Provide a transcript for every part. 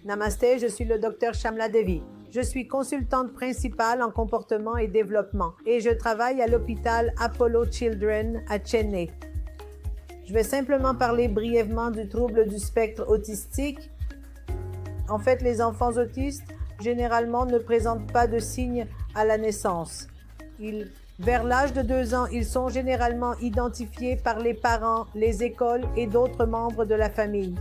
Namasté, je suis le Dr Shamla Devi. Je suis consultante principale en comportement et développement et je travaille à l'hôpital Apollo Children à Chennai. Je vais simplement parler brièvement du trouble du spectre autistique. En fait, les enfants autistes, généralement, ne présentent pas de signes à la naissance. Vers l'âge de 2 ans, ils sont généralement identifiés par les parents, les écoles et d'autres membres de la famille.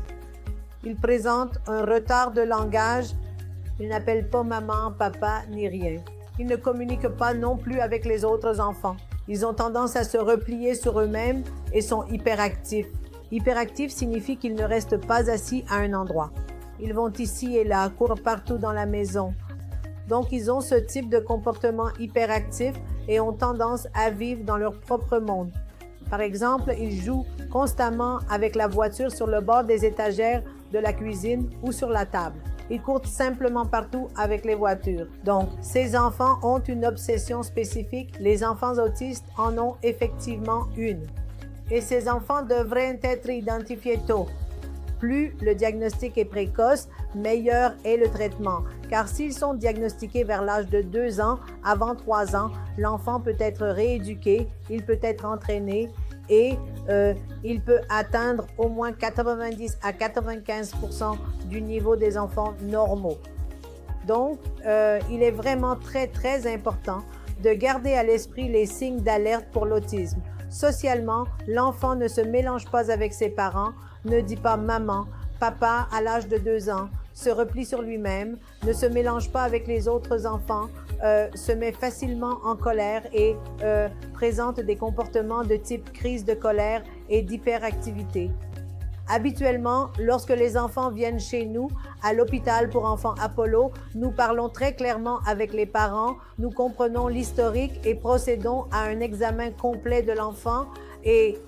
Ils présentent un retard de langage. Ils n'appellent pas maman, papa, ni rien. Ils ne communiquent pas non plus avec les autres enfants. Ils ont tendance à se replier sur eux-mêmes et sont hyperactifs. Hyperactifs signifie qu'ils ne restent pas assis à un endroit. Ils vont ici et là, courent partout dans la maison. Donc, ils ont ce type de comportement hyperactif et ont tendance à vivre dans leur propre monde. Par exemple, ils jouent constamment avec la voiture sur le bord des étagères de la cuisine ou sur la table. Ils courent simplement partout avec les voitures. Donc, ces enfants ont une obsession spécifique. Les enfants autistes en ont effectivement une. Et ces enfants devraient être identifiés tôt. Plus le diagnostic est précoce, meilleur est le traitement. Car s'ils sont diagnostiqués vers l'âge de 2 ans, avant 3 ans, l'enfant peut être rééduqué, il peut être entraîné et il peut atteindre au moins 90 à 95% du niveau des enfants normaux. Donc, il est vraiment très important de garder à l'esprit les signes d'alerte pour l'autisme. Socialement, l'enfant ne se mélange pas avec ses parents, ne dit pas maman, papa à l'âge de 2 ans, se replie sur lui-même, ne se mélange pas avec les autres enfants, se met facilement en colère et présente des comportements de type crise de colère et d'hyperactivité. Habituellement, lorsque les enfants viennent chez nous, à l'hôpital pour enfants Apollo, nous parlons très clairement avec les parents, nous comprenons l'historique et procédons à un examen complet de l'enfant et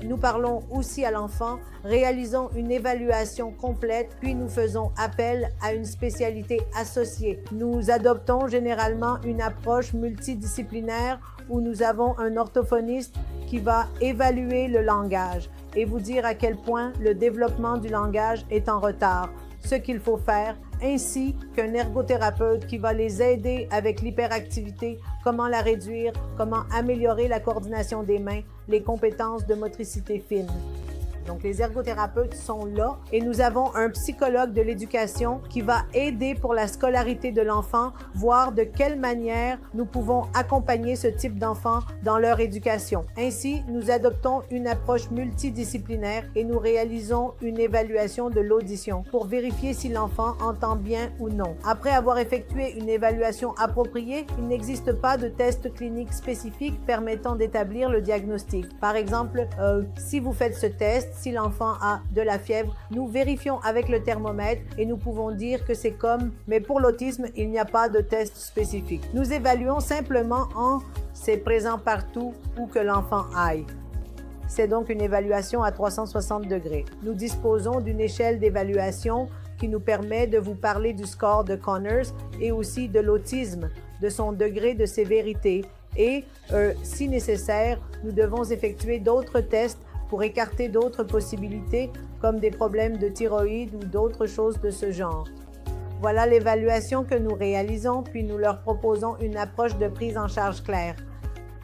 nous parlons aussi à l'enfant, réalisons une évaluation complète, puis nous faisons appel à une spécialité associée. Nous adoptons généralement une approche multidisciplinaire où nous avons un orthophoniste qui va évaluer le langage et vous dire à quel point le développement du langage est en retard, ce qu'il faut faire, ainsi qu'un ergothérapeute qui va les aider avec l'hyperactivité, comment la réduire, comment améliorer la coordination des mains, les compétences de motricité fine. Donc, les ergothérapeutes sont là et nous avons un psychologue de l'éducation qui va aider pour la scolarité de l'enfant, voir de quelle manière nous pouvons accompagner ce type d'enfant dans leur éducation. Ainsi, nous adoptons une approche multidisciplinaire et nous réalisons une évaluation de l'audition pour vérifier si l'enfant entend bien ou non. Après avoir effectué une évaluation appropriée, il n'existe pas de test clinique spécifique permettant d'établir le diagnostic. Par exemple, si vous faites ce test, si l'enfant a de la fièvre, nous vérifions avec le thermomètre et nous pouvons dire que c'est comme, mais pour l'autisme, il n'y a pas de test spécifique. Nous évaluons simplement en c'est présent partout où que l'enfant aille. C'est donc une évaluation à 360 degrés. Nous disposons d'une échelle d'évaluation qui nous permet de vous parler du score de Conners et aussi de l'autisme, de son degré de sévérité et, si nécessaire, nous devons effectuer d'autres tests pour écarter d'autres possibilités comme des problèmes de thyroïde ou d'autres choses de ce genre. Voilà l'évaluation que nous réalisons, puis nous leur proposons une approche de prise en charge claire.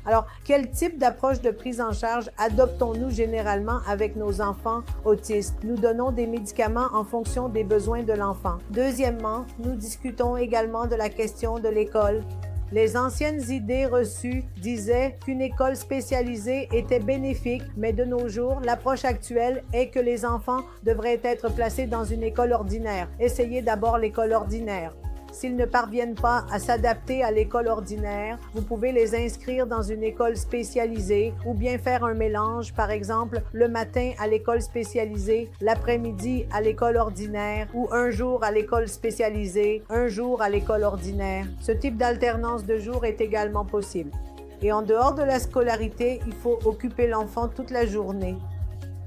Alors, quel type d'approche de prise en charge adoptons-nous généralement avec nos enfants autistes? Nous donnons des médicaments en fonction des besoins de l'enfant. Deuxièmement, nous discutons également de la question de l'école. Les anciennes idées reçues disaient qu'une école spécialisée était bénéfique, mais de nos jours, l'approche actuelle est que les enfants devraient être placés dans une école ordinaire. Essayez d'abord l'école ordinaire. S'ils ne parviennent pas à s'adapter à l'école ordinaire, vous pouvez les inscrire dans une école spécialisée ou bien faire un mélange, par exemple, le matin à l'école spécialisée, l'après-midi à l'école ordinaire ou un jour à l'école spécialisée, un jour à l'école ordinaire. Ce type d'alternance de jours est également possible. Et en dehors de la scolarité, il faut occuper l'enfant toute la journée.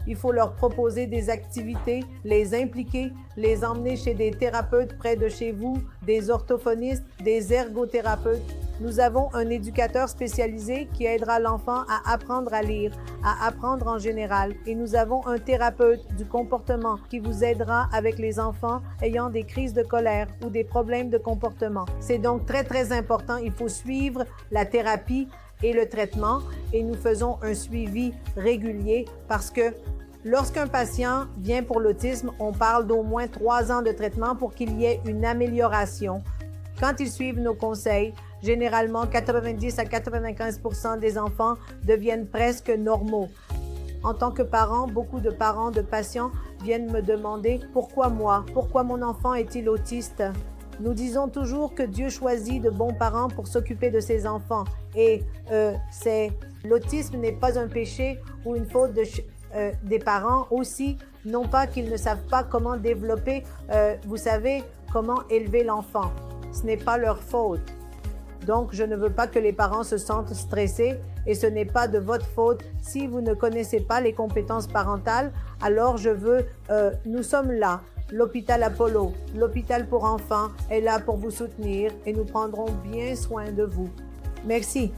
Il faut leur proposer des activités, les impliquer, les emmener chez des thérapeutes près de chez vous, des orthophonistes, des ergothérapeutes, Nous avons un éducateur spécialisé qui aidera l'enfant à apprendre à lire, à apprendre en général. Et nous avons un thérapeute du comportement qui vous aidera avec les enfants ayant des crises de colère ou des problèmes de comportement. C'est donc très, très important. Il faut suivre la thérapie et le traitement et nous faisons un suivi régulier parce que lorsqu'un patient vient pour l'autisme, on parle d'au moins 3 ans de traitement pour qu'il y ait une amélioration. Quand ils suivent nos conseils, généralement 90 à 95% des enfants deviennent presque normaux. En tant que parent, beaucoup de parents de patients viennent me demander « Pourquoi moi? Pourquoi mon enfant est-il autiste ?» Nous disons toujours que Dieu choisit de bons parents pour s'occuper de ses enfants. Et l'autisme n'est pas un péché ou une faute des parents aussi, non pas qu'ils ne savent pas comment développer, vous savez, comment élever l'enfant. Ce n'est pas leur faute. Donc, je ne veux pas que les parents se sentent stressés et ce n'est pas de votre faute. Si vous ne connaissez pas les compétences parentales, alors nous sommes là. L'hôpital Apollo, l'hôpital pour enfants est là pour vous soutenir et nous prendrons bien soin de vous. Merci.